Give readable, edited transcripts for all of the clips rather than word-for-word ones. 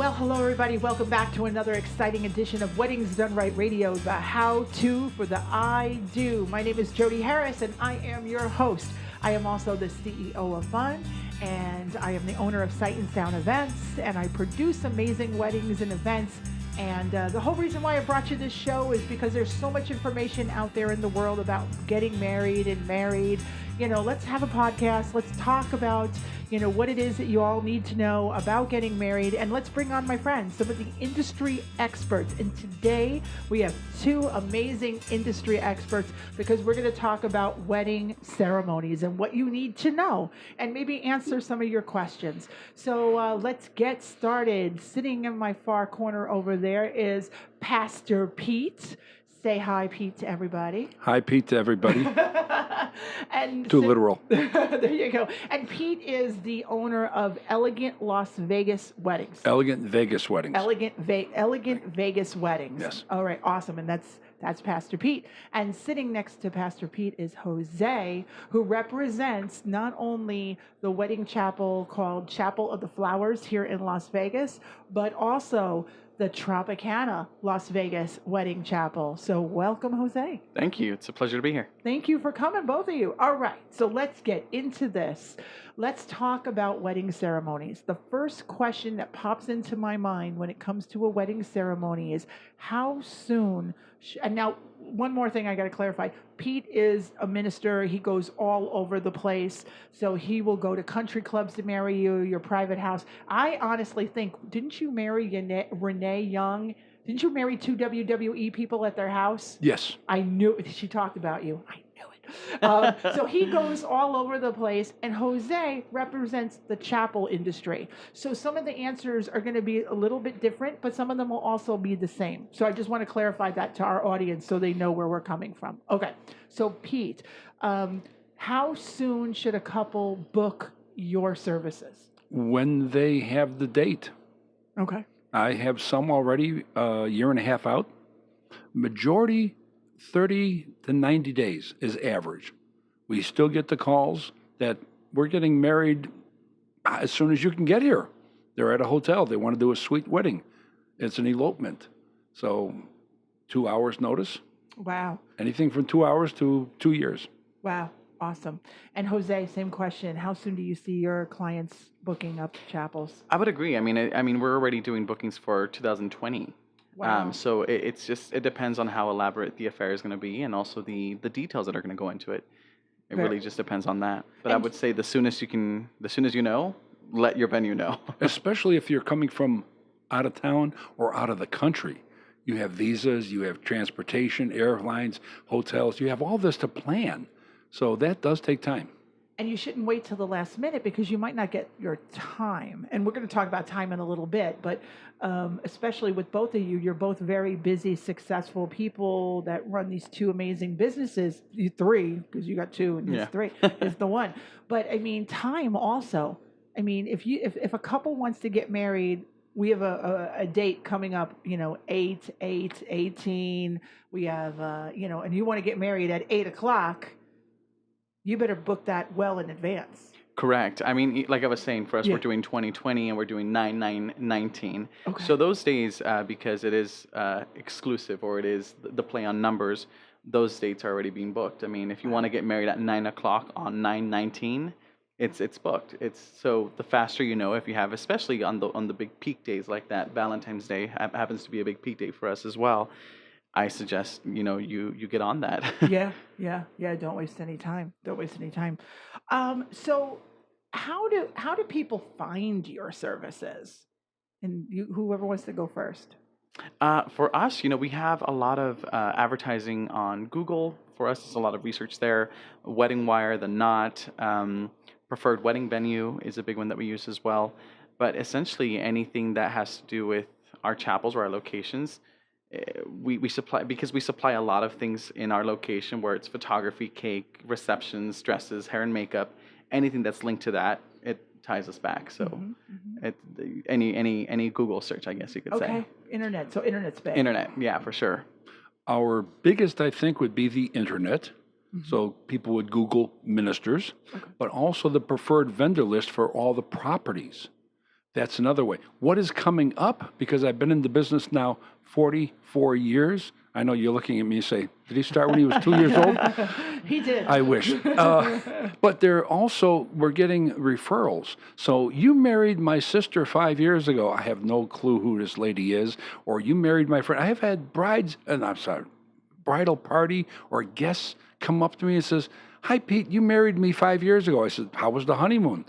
Well, hello, everybody. Welcome back to another exciting edition of Weddings Done Right Radio, the how-to for the I do. My name is Jody Harris, and I am your host. I am also the CEO of Fun, and I am the owner of Sight and Sound Events, and I produce amazing weddings and events. And the whole reason why I brought you this show is because there's so much information out there in the world about getting married and married. You know, let's have a podcast. Let's talk about, what it is that you all need to know about getting married. And let's bring on my friends, some of the industry experts. And today we have two amazing industry experts because we're going to talk about wedding ceremonies and what you need to know and maybe answer some of your questions. So let's get started. Sitting in my far corner over there is Pastor Pete. Say hi, Pete, to everybody. Hi, Pete, to everybody. And Too literal. There you go. And Pete is the owner of Elegant Las Vegas Weddings. Elegant Vegas Weddings. Elegant Vegas Weddings. Yes. All right, awesome. And that's Pastor Pete. And sitting next to Pastor Pete is Jose, who represents not only the wedding chapel called Chapel of the Flowers here in Las Vegas, but also the Tropicana Las Vegas Wedding Chapel. So welcome, Jose. Thank you. It's a pleasure to be here. Thank you for coming, both of you. All right, so let's get into this. Let's talk about wedding ceremonies. The first question that pops into my mind when it comes to a wedding ceremony is how soon, and now one more thing I got to clarify. Pete is a minister. He goes all over the place. So he will go to country clubs to marry you, your private house. I honestly think, didn't you marry Renee Young? Didn't you marry two WWE people at their house? Yes. I knew it. She talked about you. I knew it. So he goes all over the place, and Jose represents the chapel industry. So some of the answers are going to be a little bit different, but some of them will also be the same. So I just want to clarify that to our audience so they know where we're coming from. Okay. So Pete, how soon should a couple book your services? When they have the date. Okay. I have some already a year and a half out. Majority 30 to 90 days is average. We still get the calls that we're getting married as soon as you can get here. They're at a hotel. They want to do a sweet wedding. It's an elopement. So 2 hours notice. Wow. Anything from 2 hours to 2 years. Wow. Awesome. And Jose, same question. How soon do you see your clients booking up chapels? I would agree. I mean, we're already doing bookings for 2020. Wow. So it depends on how elaborate the affair is going to be, and also the details that are going to go into it. It really just depends on that. But I would say the soonest you know, let your venue know. Especially if you're coming from out of town or out of the country. You have visas, you have transportation, airlines, hotels. You have all this to plan. So that does take time. And you shouldn't wait till the last minute because you might not get your time. And we're going to talk about time in a little bit, but especially with both of you, you're both very busy, successful people that run these two amazing businesses. You three, because you got two and he's three, is the one. But I mean, time also. I mean, if a couple wants to get married, we have a date coming up, 8/8/18. We have, and you want to get married at 8:00. You better book that well in advance. Correct. I mean, like I was saying, for us, we're doing 2020 and we're doing 9/9/19. Okay. So those days, because it is exclusive or it is the play on numbers, those dates are already being booked. I mean, if you want to get married at 9:00 on 9/19, it's booked. So the faster you know, if you have, especially on the big peak days like that, Valentine's Day happens to be a big peak day for us as well. I suggest, you get on that. Yeah. Don't waste any time. So how do people find your services? And whoever wants to go first. For us, we have a lot of advertising on Google. For us, there's a lot of research there. Wedding Wire, The Knot, Preferred Wedding Venue is a big one that we use as well. But essentially anything that has to do with our chapels or our locations, we supply, because we supply a lot of things in our location where it's photography, cake, receptions, dresses, hair and makeup, anything that's linked to that, it ties us back. So any Google search, I guess you could say. Okay, internet. So internet's big. Internet, yeah, for sure. Our biggest, I think, would be the internet. So people would Google ministers, but also the preferred vendor list for all the properties. That's another way. What is coming up? Because I've been in the business now 44 years. I know you're looking at me and say, did he start when he was 2 years old? He did. I wish. But we're getting referrals. So you married my sister 5 years ago. I have no clue who this lady is. Or you married my friend. I have had bridal party or guests come up to me and says, "Hi, Pete, you married me 5 years ago." I said, "How was the honeymoon?"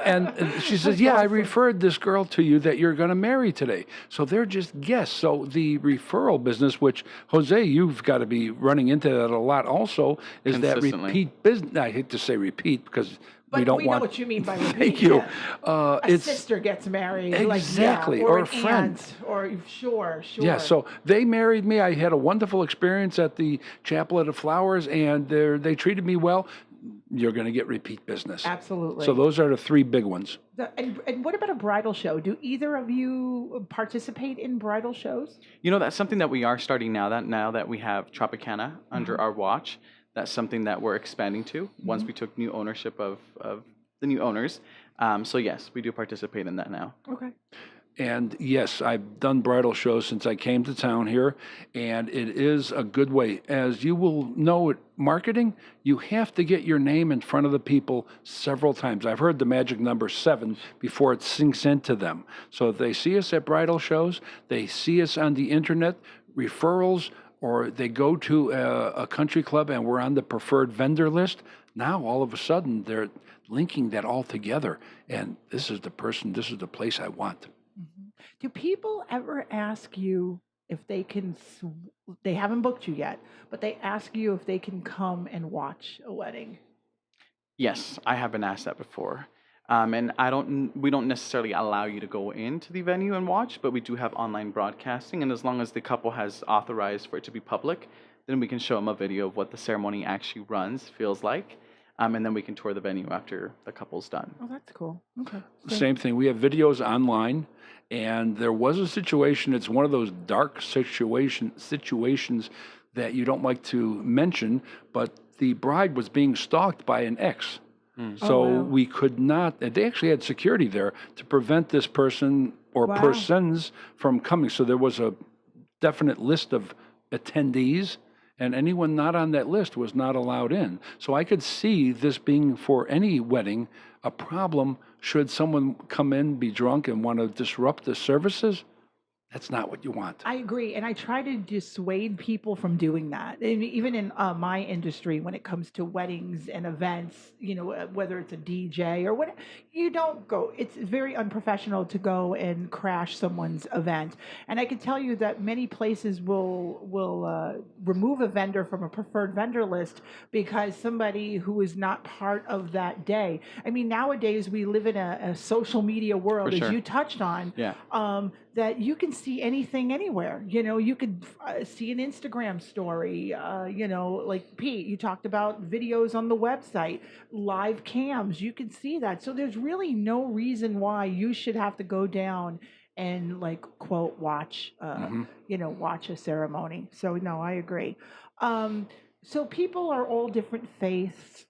And she says, "Yeah, I referred this girl to you that you're going to marry today." So they're just guests. So the referral business, which, Jose, you've got to be running into that a lot also, is that Consistently. repeat business. I hate to say repeat because But we don't we want. know what you mean by repeat. Thank you. Yeah. A It's sister gets married. Exactly, Like, yeah, or or an a friend. aunt, or sure. Yeah, so they married me. I had a wonderful experience at the Chapel of the Flowers, and they treated me well. You're going to get repeat business. Absolutely. So those are the three big ones. And what about a bridal show? Do either of you participate in bridal shows? You know, that's something that we are starting now that we have Tropicana under our watch. That's something that we're expanding to once we took new ownership of the new owners. So yes, we do participate in that now. Okay. And yes, I've done bridal shows since I came to town here, and it is a good way. As you will know at marketing, you have to get your name in front of the people several times. I've heard the magic number 7 before it sinks into them. So if they see us at bridal shows, they see us on the internet, referrals, or they go to a country club and we're on the preferred vendor list, now all of a sudden they're linking that all together. And this is the person, this is the place I want. Do people ever ask you if they can? They haven't booked you yet, but they ask you if they can come and watch a wedding. Yes, I have been asked that before. And we don't necessarily allow you to go into the venue and watch, but we do have online broadcasting. And as long as the couple has authorized for it to be public, then we can show them a video of what the ceremony actually feels like. And then we can tour the venue after the couple's done. Oh, that's cool. Okay. Same thing. We have videos online, and there was a situation. It's one of those dark situations that you don't like to mention, but the bride was being stalked by an ex. So wow. we could not. They actually had security there to prevent this person or Wow. persons from coming. So there was a definite list of attendees, and anyone not on that list was not allowed in. So I could see this being, for any wedding, a problem should someone come in, be drunk, and want to disrupt the services. That's not what you want. I agree, and I try to dissuade people from doing that. And even in my industry, when it comes to weddings and events, whether it's a DJ or what, you don't go. It's very unprofessional to go and crash someone's event. And I can tell you that many places will remove a vendor from a preferred vendor list because somebody who is not part of that day. I mean, nowadays we live in a social media world, For sure. as you touched on. Yeah. That you can see anything anywhere. You could see an Instagram story. Like Pete, you talked about videos on the website, live cams. You can see that. So there's really no reason why you should have to go down and quote watch watch a ceremony. So no, I agree. So people are all different faiths.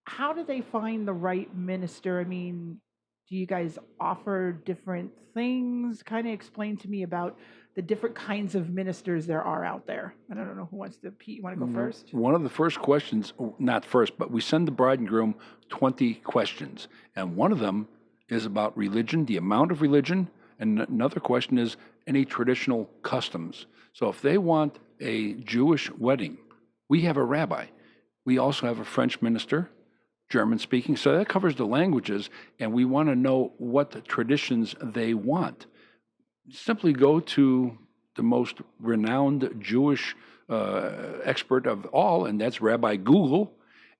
How do they find the right minister? I mean, do you guys offer different things? Kind of explain to me about the different kinds of ministers there are out there. I don't know who wants to. Pete, you want to go first? One of the first questions, not first, but we send the bride and groom 20 questions. And one of them is about religion, the amount of religion. And another question is any traditional customs. So if they want a Jewish wedding, we have a rabbi. We also have a French minister, German speaking, so that covers the languages, and we want to know what the traditions they want. Simply go to the most renowned Jewish expert of all, and that's Rabbi Google,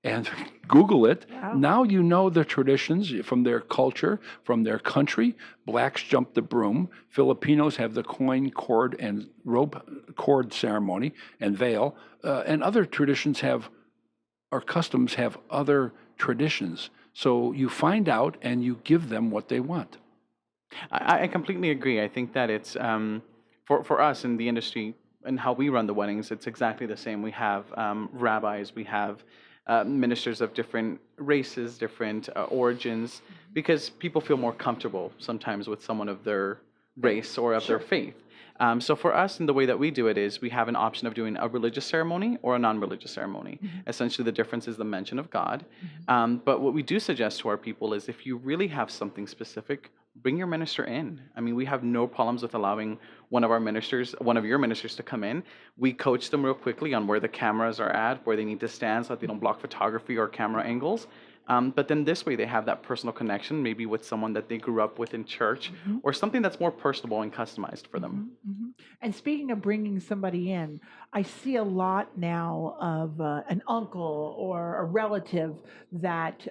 and Google it. Wow. Now you know the traditions from their culture, from their country. Blacks jump the broom. Filipinos have the coin, cord, and rope cord ceremony and veil, and other traditions or customs have other traditions. So you find out and you give them what they want. I completely agree. I think that it's for us in the industry and how we run the weddings, it's exactly the same. We have rabbis, we have ministers of different races, different origins, because people feel more comfortable sometimes with someone of their race or of their faith. So for us, and the way that we do it is we have an option of doing a religious ceremony or a non-religious ceremony. Essentially, the difference is the mention of God. But what we do suggest to our people is if you really have something specific, bring your minister in. I mean, we have no problems with allowing one of your ministers to come in. We coach them real quickly on where the cameras are at, where they need to stand so that they don't block photography or camera angles. But then this way they have that personal connection, maybe with someone that they grew up with in church or something that's more personable and customized for them. And speaking of bringing somebody in, I see a lot now of an uncle or a relative that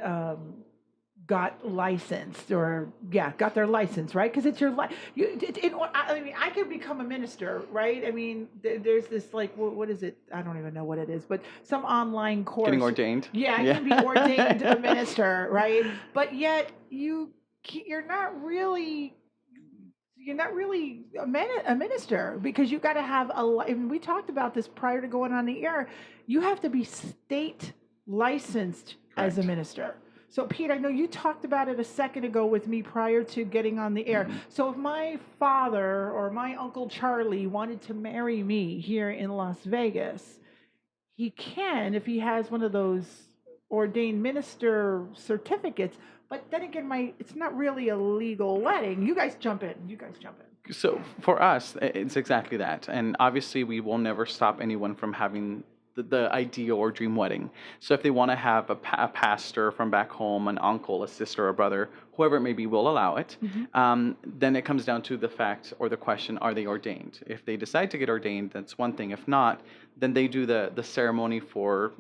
got licensed or got their license, right? Because it's your life. I mean, I could become a minister, right? I mean, there's this like, what is it? I don't even know what it is, but some online course. Getting ordained. Yeah, I can be ordained a minister, right? But yet you're not really a minister because you got to have and we talked about this prior to going on the air. You have to be state licensed as a minister. So, Pete, I know you talked about it a second ago with me prior to getting on the air. So if my father or my Uncle Charlie wanted to marry me here in Las Vegas, he can if he has one of those ordained minister certificates. But then again, it's not really a legal wedding. You guys jump in. So for us, it's exactly that. And obviously, we will never stop anyone from having the ideal or dream wedding. So if they want to have a pastor from back home, an uncle, a sister, a brother, whoever it may be, will allow it. Then it comes down to the fact or the question, are they ordained? If they decide to get ordained, that's one thing. If not, then they do the ceremony for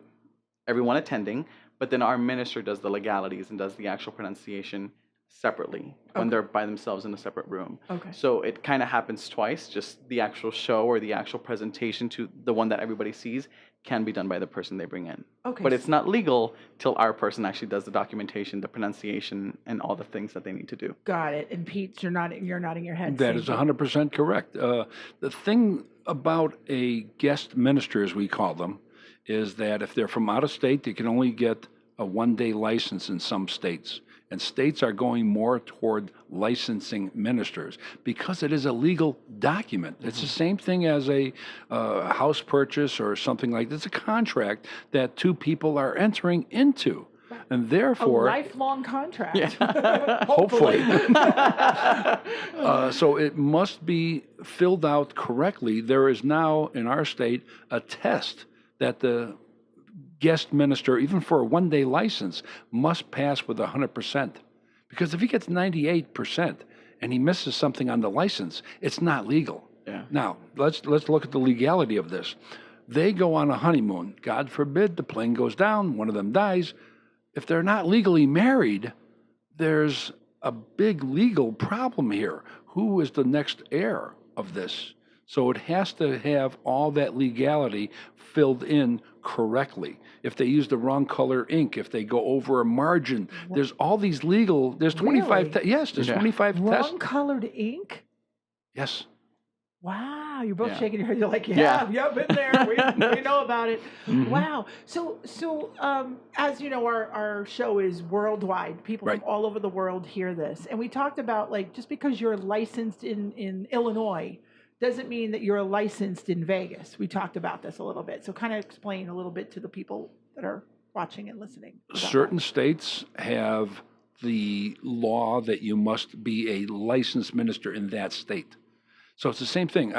everyone attending, but then our minister does the legalities and does the actual pronunciation separately when they're by themselves in a separate room. So it kind of happens twice, just the actual show or the actual presentation to the one that everybody sees can be done by the person they bring in. But it's not legal till our person actually does the documentation, the pronunciation, and all the things that they need to do. Got it. And Pete, you're nodding your head. That is 100% correct. The thing about a guest minister, as we call them, is that if they're from out of state, they can only get a one-day license in some states. And states are going more toward licensing ministers because it is a legal document. It's the same thing as a house purchase or something like that. It's a contract that two people are entering into. And therefore, a lifelong contract. Hopefully. So it must be filled out correctly. There is now in our state a test that the guest minister, even for a one-day license, must pass with 100%. Because if he gets 98% and he misses something on the license, it's not legal. Now, let's look at the legality of this. They go on a honeymoon. God forbid the plane goes down, one of them dies. If they're not legally married, there's a big legal problem here. Who is the next heir of this? So it has to have all that legality filled in correctly. If they use the wrong color ink, if they go over a margin, there's all these there's 25, Really? There's 25 tests. Wrong colored ink? Yes. Wow, you're both shaking your head. You're like, yeah, been there. We know about it. Wow. So as you know, our show is worldwide. People from all over the world hear this. And we talked about, like, just because you're licensed in Illinois doesn't mean that you're licensed in Vegas. We talked about this a little bit. So kind of explain a little bit to the people that are watching and listening. Certain states have the law that you must be a licensed minister in that state. So it's the same thing.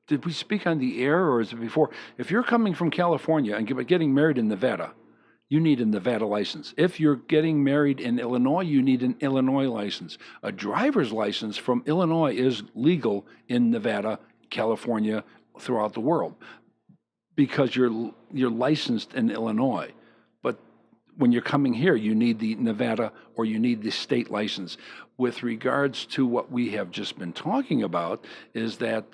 Did we speak on the air or is it before? If you're coming from California and getting married in Nevada, you need a Nevada license. If you're getting married in Illinois, you need an Illinois license. A driver's license from Illinois is legal in Nevada, California, throughout the world, because you're licensed in Illinois. But when you're coming here, you need the Nevada or you need the state license. With regards to what we have just been talking about, is that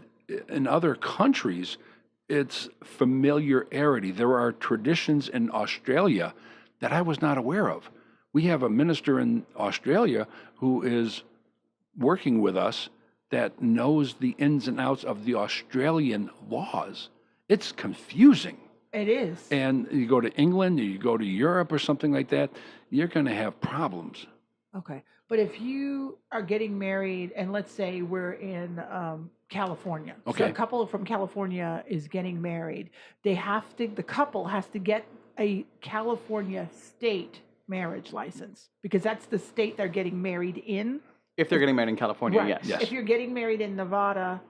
in other countries, it's familiarity. There are traditions in Australia that I was not aware of. We have a minister in Australia who is working with us that knows the ins and outs of the Australian laws. It's confusing. It is. And you go to England, you go to Europe or something like that, you're going to have problems. Okay. But if you are getting married, and let's say we're in California, so Okay. a couple from California is getting married, the couple has to get a California state marriage license because that's the state they're getting married in. If they're getting married in California, Right. yes. Yes. If you're getting married in Nevada,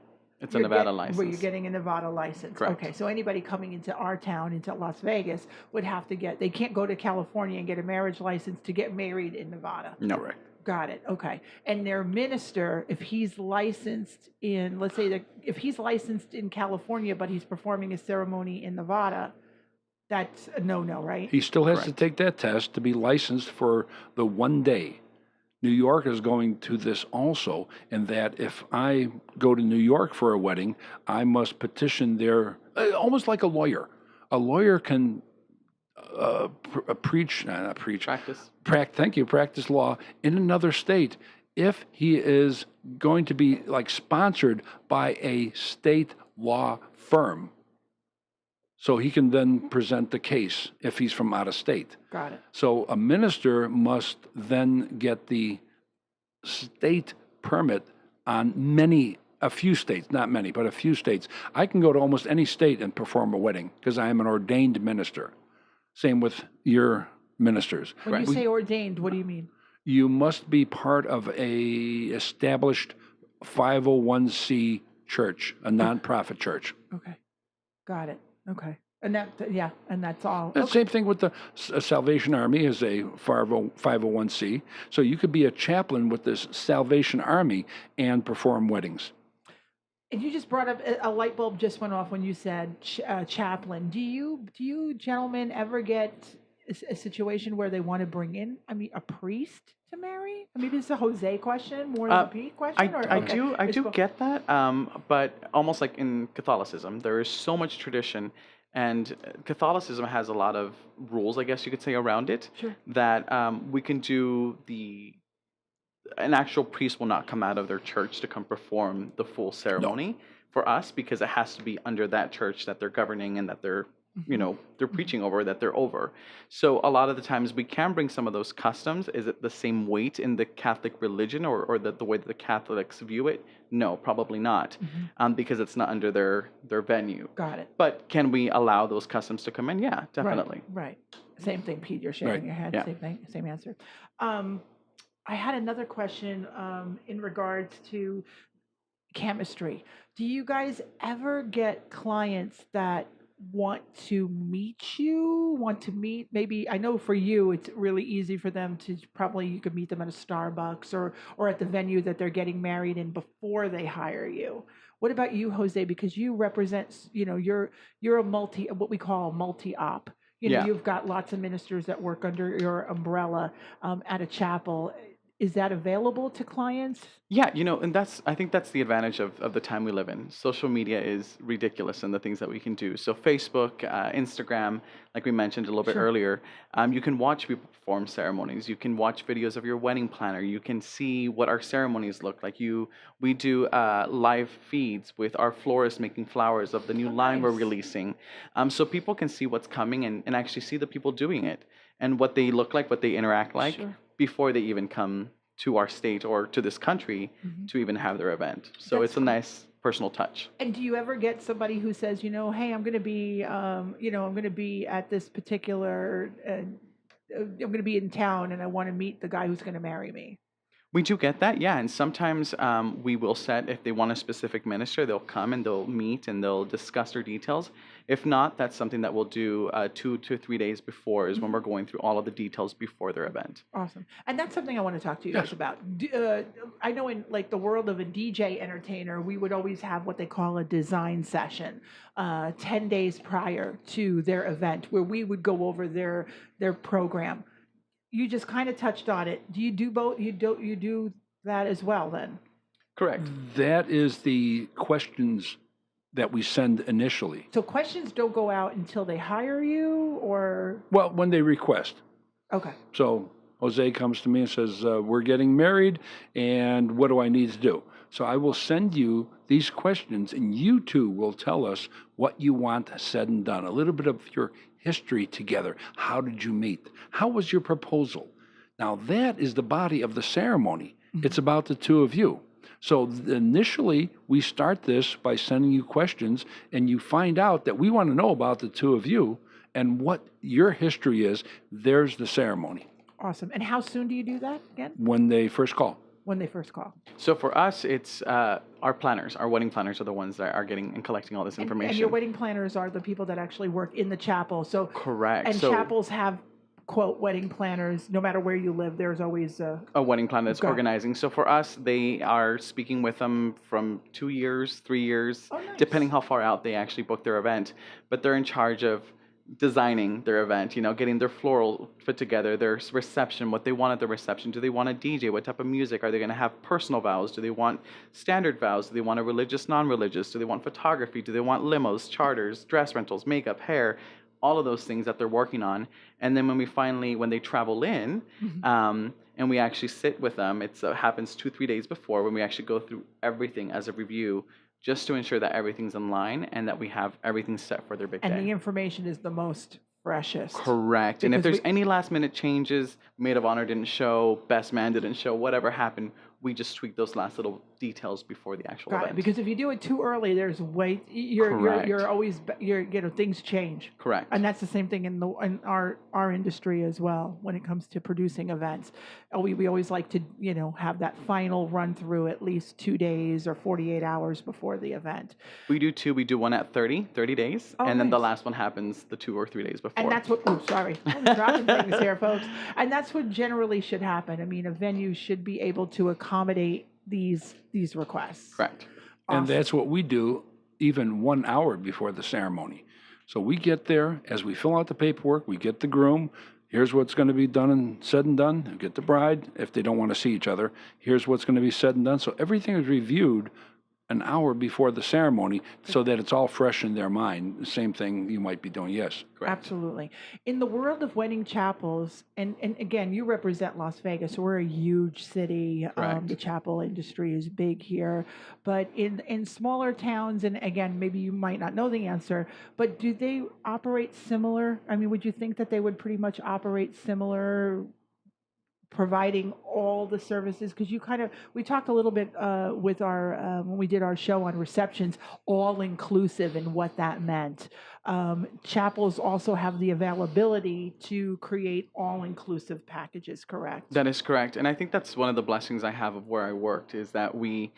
It's a Nevada Well, license. you're getting a Nevada license. Correct. Okay, so anybody coming into our town, into Las Vegas, would have to they can't go to California and get a marriage license to get married in Nevada. No. Correct. Got it. Okay. And their minister, if he's licensed in, let's say that if he's licensed in California, but he's performing a ceremony in Nevada, that's a no-no, right? He still has to Correct. take that test to be licensed for the one day. New York is going to this also, in that if I go to New York for a wedding, I must petition their, almost like a lawyer. A lawyer can Practice. practice law in another state if he is going to be like sponsored by a state law firm. So he can then present the case if he's from out of state. Got it. So a minister must then get the state permit on a few states, not many, but a few states. I can go to almost any state and perform a wedding because I am an ordained minister. Same with your ministers. When you say ordained, what do you mean? You must be part of a established 501c church, a nonprofit church. Okay. Got it. Okay. And that's all. And Okay. same thing with the Salvation Army is a 501c. So you could be a chaplain with this Salvation Army and perform weddings. And you just brought up a light bulb just went off when you said chaplain. Do you gentlemen ever get a situation where they want to bring in, a priest to marry? Maybe it's a Jose question more than a Pete question. I do get that, but almost like in Catholicism, there is so much tradition, and Catholicism has a lot of rules, I guess you could say, around it. Sure. That we can do an actual priest will not come out of their church to come perform the full ceremony for us because it has to be under that church that they're governing and that they're they're preaching over, that they're over. So a lot of the times we can bring some of those customs. Is it the same weight in the Catholic religion or the way that the Catholics view it? No, probably not, because it's not under their venue. Got it. But can we allow those customs to come in? Yeah, definitely. Right. Same thing, Pete. You're shaking your head. Yeah. Same thing. Same answer. I had another question in regards to chemistry. Do you guys ever get clients that want to meet maybe, I know for you it's really easy for them to you could meet them at a Starbucks or at the venue that they're getting married in before they hire you. What about you, Jose? Because you represent, you're what we call a multi-op. Yeah. You've got lots of ministers that work under your umbrella at a chapel. Is that available to clients? Yeah, and I think that's the advantage of the time we live in. Social media is ridiculous in the things that we can do. So Facebook, Instagram, like we mentioned a little bit earlier, you can watch people perform ceremonies. You can watch videos of your wedding planner. You can see what our ceremonies look like. We do live feeds with our florists making flowers of the new line we're releasing. So people can see what's coming and actually see the people doing it and what they look like, what they interact like. Sure. Before they even come to our state or to this country to even have their event. So it's a nice personal touch. And do you ever get somebody who says, hey, I'm going to be, I'm going to be at this particular, I'm going to be in town and I want to meet the guy who's going to marry me? We do get that, yeah. And sometimes we will set, if they want a specific minister, they'll come and they'll meet and they'll discuss their details. If not, that's something that we'll do 2 to 3 days before is when we're going through all of the details before their event. Awesome. And that's something I want to talk to you guys about. I know in like the world of a DJ entertainer, we would always have what they call a design session 10 days prior to their event where we would go over their program. You just kind of touched on it. Do you do both? You do that as well then? Correct. That is the questions that we send initially. So questions don't go out until they hire you or? Well, when they request. Okay. So, Jose comes to me and says, we're getting married, and what do I need to do? So I will send you these questions, and you two will tell us what you want said and done. A little bit of your history together. How did you meet? How was your proposal? Now, that is the body of the ceremony. It's about the two of you. So initially, we start this by sending you questions, and you find out that we want to know about the two of you and what your history is. There's the ceremony. Awesome. And how soon do you do that again? When they first call. When they first call. So for us, it's our planners, our wedding planners are the ones that are getting and collecting all this information. And your wedding planners are the people that actually work in the chapel. So correct. And chapels have, quote, wedding planners. No matter where you live, there's always a wedding planner that's organizing. So for us, they are speaking with them from 2 years, 3 years, depending how far out they actually book their event. But they're in charge of designing their event, getting their floral put together, their reception, what they want at the reception. Do they want a DJ? What type of music? Are they going to have personal vows? Do they want standard vows? Do they want a religious, non-religious? Do they want photography? Do they want limos, charters, dress rentals, makeup, hair? All of those things that they're working on. And then when they travel in, and we actually sit with them, it happens 2-3 days before, when we actually go through everything as a review, just to ensure that everything's in line and that we have everything set for their big day. And the information is the most freshest. Correct. And if there's any last minute changes, maid of honor didn't show, best man didn't show, whatever happened, we just tweak those last little details before the actual event. Because if you do it too early, there's you're always things change. Correct. And that's the same thing in our industry as well when it comes to producing events. We always like to have that final run through at least 2 days or 48 hours before the event. We do two. We do one at 30 days, and then the last one happens the 2 or 3 days before. And that's what. Oh, sorry, I'm dropping things here, folks. And that's what generally should happen. I mean, a venue should be able to accommodate these requests. Correct. Awesome. And that's what we do even 1 hour before the ceremony. So we get there, as we fill out the paperwork, we get the groom, here's what's going to be done and said and done, and get the bride, if they don't want to see each other, here's what's going to be said and done. So everything is reviewed an hour before the ceremony so that it's all fresh in their mind. The same thing you might be doing, yes. Correct. Absolutely. In the world of wedding chapels, and again, you represent Las Vegas, so we're a huge city. The chapel industry is big here. But in smaller towns, and again, maybe you might not know the answer, but do they operate similar? I mean, would you think that they would pretty much operate similar, providing all the services? Because we talked a little bit with our when we did our show on receptions, all inclusive, and what that meant. Chapels also have the availability to create all inclusive packages, correct? That is correct, and I think that's one of the blessings I have of where I worked, is that we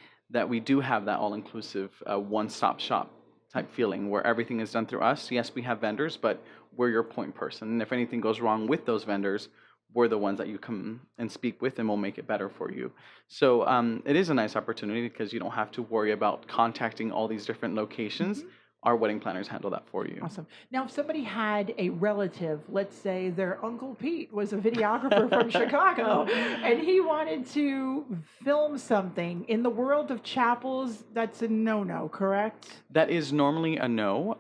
do have that all inclusive one-stop shop type feeling where everything is done through us. Yes, we have vendors, but we're your point person, and if anything goes wrong with those vendors, we're the ones that you come and speak with, and we'll make it better for you. So it is a nice opportunity because you don't have to worry about contacting all these different locations. Our wedding planners handle that for you. Awesome. Now, if somebody had a relative, let's say their Uncle Pete was a videographer from Chicago, and he wanted to film something, in the world of chapels, that's a no-no, correct? That is normally a no,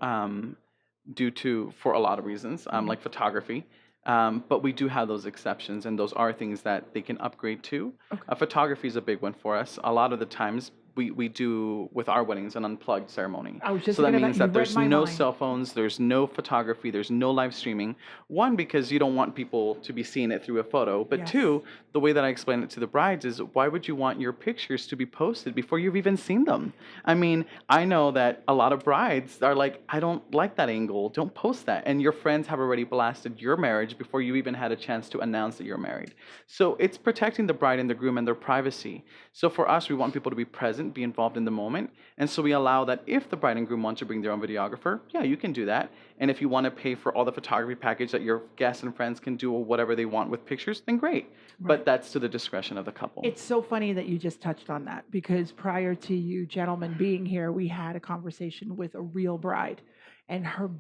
for a lot of reasons, like photography. But we do have those exceptions, and those are things that they can upgrade to. Photography is a big one for us. A lot of the times, we do with our weddings an unplugged ceremony. So that means that there's no cell phones, there's no photography, there's no live streaming. One, because you don't want people to be seeing it through a photo. But two, the way that I explain it to the brides is, why would you want your pictures to be posted before you've even seen them? I mean, I know that a lot of brides are like, I don't like that angle, don't post that. And your friends have already blasted your marriage before you even had a chance to announce that you're married. So it's protecting the bride and the groom and their privacy. So for us, we want people to be present, be involved in the moment. And so we allow that if the bride and groom want to bring their own videographer, yeah, you can do that. And if you want to pay for all the photography package that your guests and friends can do, or whatever they want with pictures, then great. But that's to the discretion of the couple. It's so funny that you just touched on that, because prior to you gentlemen being here, we had a conversation with a real bride, and her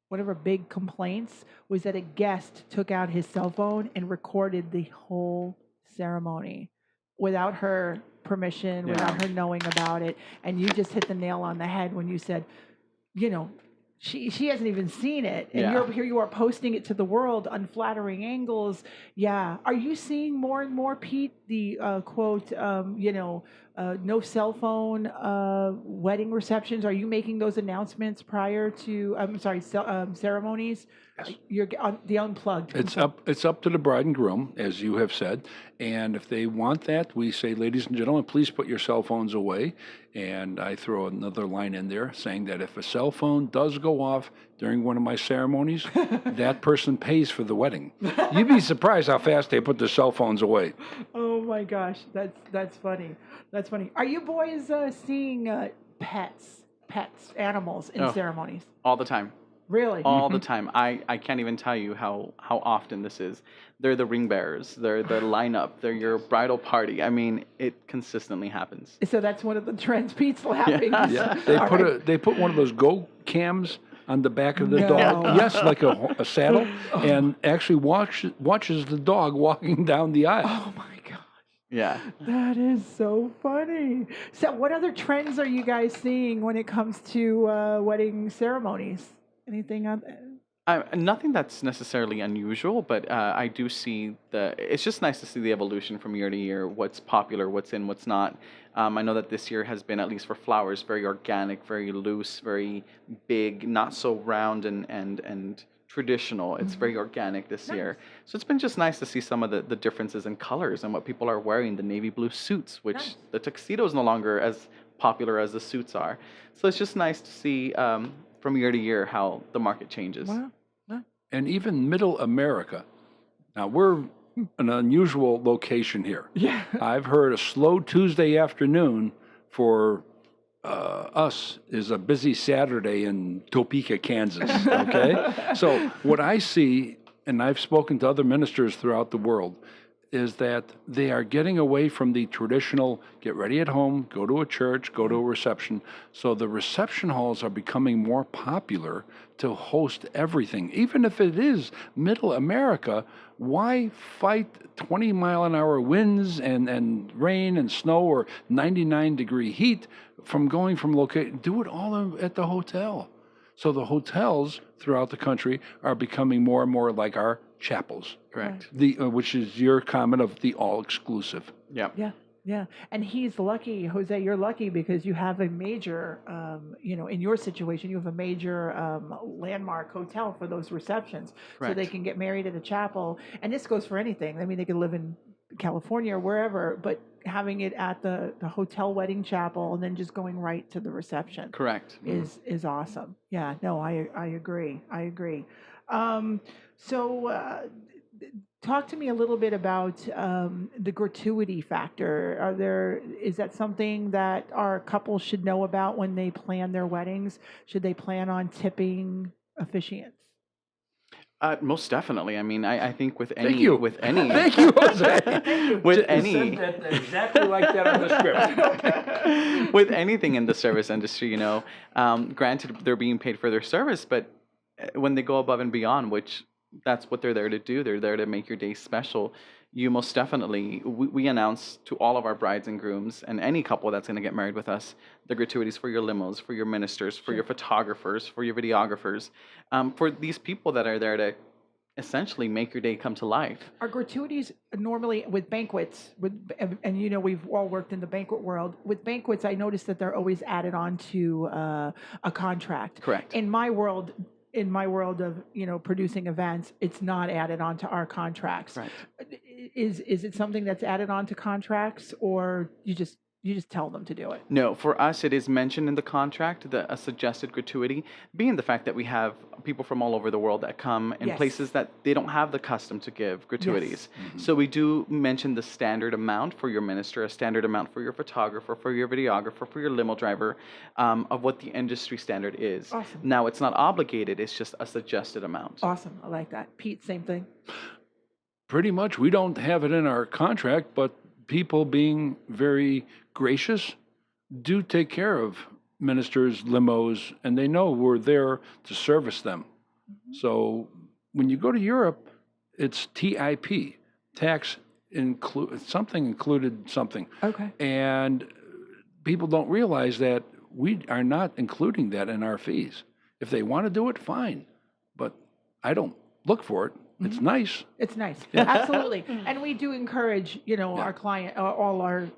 one of her big complaints was that a guest took out his cell phone and recorded the whole ceremony without her permission, without her knowing about it. And you just hit the nail on the head when you said, She hasn't even seen it, and Yeah. here you are posting it to the world, unflattering angles. Yeah, are you seeing more and more, Pete? The quote, no cell phone wedding receptions. Are you making those announcements prior to? I'm sorry, ceremonies. Yes. You're on the unplugged. It's up to the bride and groom, as you have said. And if they want that, we say, ladies and gentlemen, please put your cell phones away. And I throw another line in there saying that if a cell phone does go off during one of my ceremonies, that person pays for the wedding. You'd be surprised how fast they put their cell phones away. Oh my gosh, that's funny. That's funny. Are you boys seeing pets, animals in Oh. ceremonies? All the time. Really? All the time. I can't even tell you how often this is. They're the ring bearers. They're the lineup. They're your bridal party. I mean, it consistently happens. So that's one of the trends. Pete's laughing. Yeah, they put one of those go cams on the back of the No. dog. Yes, like a saddle, and actually watches the dog walking down the aisle. Oh my gosh. Yeah. That is so funny. So what other trends are you guys seeing when it comes to wedding ceremonies? Anything on Nothing that's necessarily unusual, but I do see it's just nice to see the evolution from year to year, what's popular, what's in, what's not. I know that this year has been, at least for flowers, very organic, very loose, very big, not so round and traditional. It's very organic this year. So it's been just nice to see some of the differences in colors and what people are wearing, the navy blue suits, which the tuxedo is no longer as popular as the suits are. So it's just nice to see from year to year how the market changes. Wow. And even Middle America. Now, we're an unusual location here. Yeah. I've heard a slow Tuesday afternoon for us is a busy Saturday in Topeka, Kansas. Okay? So what I see, and I've spoken to other ministers throughout the world, is that they are getting away from the traditional get ready at home, go to a church, go to a reception. So the reception halls are becoming more popular to host everything. Even if it is Middle America, why fight 20-mile-an-hour winds and rain and snow or 99-degree heat from going from location? Do it all at the hotel. So the hotels throughout the country are becoming more and more like our chapels. Correct. Which is your comment of the all-exclusive. Yep. Yeah. Yeah. And he's lucky, Jose, you're lucky because you have a major, in your situation, you have a major landmark hotel for those receptions. So Correct. they can get married at a chapel. And this goes for anything. I mean, they can live in California or wherever, but having it at the hotel wedding chapel and then just going right to the reception Correct. is awesome. Yeah, no, I agree. I agree. So talk to me a little bit about the gratuity factor. Is that something that our couples should know about when they plan their weddings? Should they plan on tipping officiants? Most definitely. I mean, I think with Thank any you. with any Thank you, Jose. with any exactly like that on the script. with anything in the service industry, granted they're being paid for their service, but when they go above and beyond, which that's what they're there to do, they're there to make your day special. You most definitely, we announce to all of our brides and grooms and any couple that's going to get married with us, the gratuities for your limos, for your ministers, for your photographers, for your videographers, for these people that are there to essentially make your day come to life. Are gratuities normally with banquets, and we've all worked in the banquet world. With banquets, I noticed that they're always added on to a contract. Correct. In my world of producing events, it's not added onto our contracts. Right. Is it something that's added onto contracts, or you just tell them to do it? No, for us, it is mentioned in the contract, a suggested gratuity, being the fact that we have people from all over the world that come in Yes. places that they don't have the custom to give gratuities. Yes. So we do mention the standard amount for your minister, a standard amount for your photographer, for your videographer, for your limo driver, of what the industry standard is. Awesome. Now, it's not obligated, it's just a suggested amount. Awesome. I like that. Pete, same thing. Pretty much, we don't have it in our contract, but people being very gracious do take care of ministers, limos, and they know we're there to service them. Mm-hmm. So when you go to Europe, it's TIP, tax included something. Okay. And people don't realize that we are not including that in our fees. If they want to do it, fine. But I don't look for it. It's nice. It's nice. Absolutely. And we do encourage, our client, all our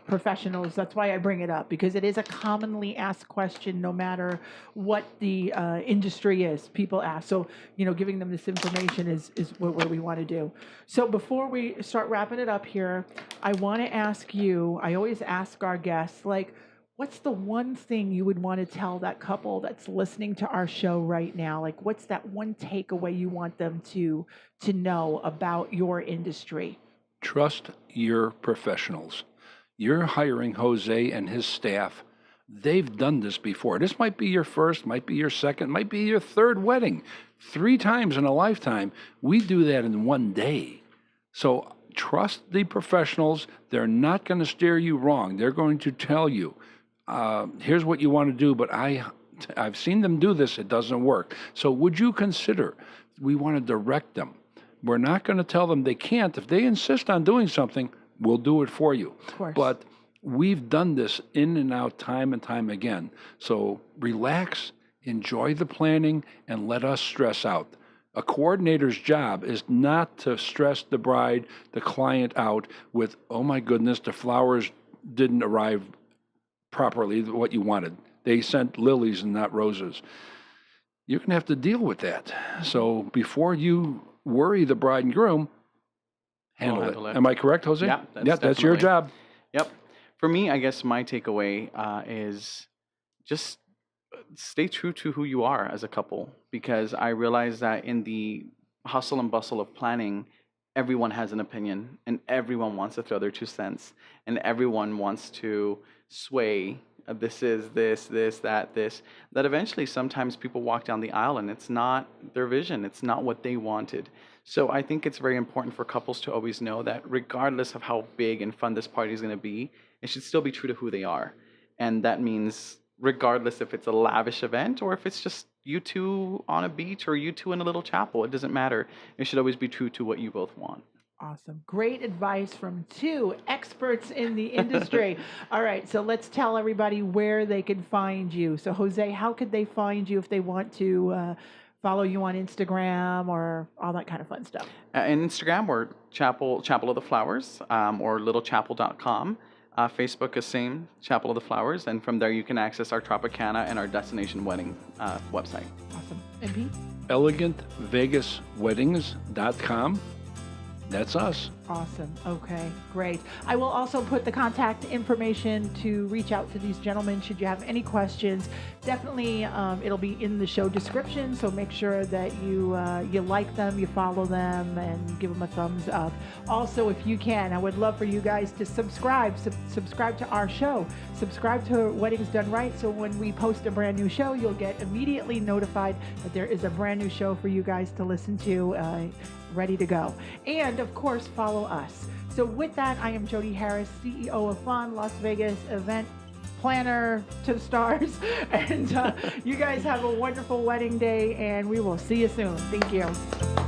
professionals. That's why I bring it up, because it is a commonly asked question, no matter what the industry is. People ask. So, giving them this information is what we want to do. So before we start wrapping it up here, I want to ask you, I always ask our guests, what's the one thing you would want to tell that couple that's listening to our show right now? What's that one takeaway you want them to know about your industry? Trust your professionals. You're hiring Jose and his staff. They've done this before. This might be your first, might be your second, might be your third wedding. 3 times in a lifetime. We do that in one day. So trust the professionals. They're not going to steer you wrong. They're going to tell you, here's what you want to do, but I've seen them do this. It doesn't work. So would you consider, we want to direct them. We're not going to tell them they can't. If they insist on doing something, we'll do it for you. Of course. But we've done this in and out time and time again. So relax, enjoy the planning, and let us stress out. A coordinator's job is not to stress the bride, the client out with, oh my goodness, the flowers didn't arrive properly, what you wanted. They sent lilies and not roses. You're going to have to deal with that. So before you worry the bride and groom, handle it. Am I correct, Jose? Yeah, that's your job. Yep. For me, I guess my takeaway is just stay true to who you are as a couple, because I realize that in the hustle and bustle of planning, everyone has an opinion and everyone wants to throw their 2 cents and everyone wants to sway this is this, that eventually sometimes people walk down the aisle and it's not their vision. It's not what they wanted. So I think it's very important for couples to always know that regardless of how big and fun this party is going to be, it should still be true to who they are. And that means regardless if it's a lavish event or if it's just you two on a beach or you two in a little chapel, it doesn't matter. It should always be true to what you both want. Awesome. Great advice from 2 experts in the industry. All right, so let's tell everybody where they can find you. So Jose, how could they find you if they want to follow you on Instagram or all that kind of fun stuff? In Instagram, we're Chapel of the Flowers, or littlechapel.com. Facebook is same, Chapel of the Flowers, and from there you can access our Tropicana and our destination wedding website. Awesome. And Pete? ElegantVegasWeddings.com. That's us. Awesome. Okay, great. I will also put the contact information to reach out to these gentlemen should you have any questions. Definitely, it'll be in the show description, so make sure that you like them, you follow them, and give them a thumbs up. Also, if you can, I would love for you guys to subscribe to our show. Subscribe to Weddings Done Right, so when we post a brand new show, you'll get immediately notified that there is a brand new show for you guys to listen to, ready to go. And of course, follow us. So with that, I am Jody Harris, CEO of Fun Las Vegas event planner to the stars. And you guys have a wonderful wedding day, and we will see you soon. Thank you.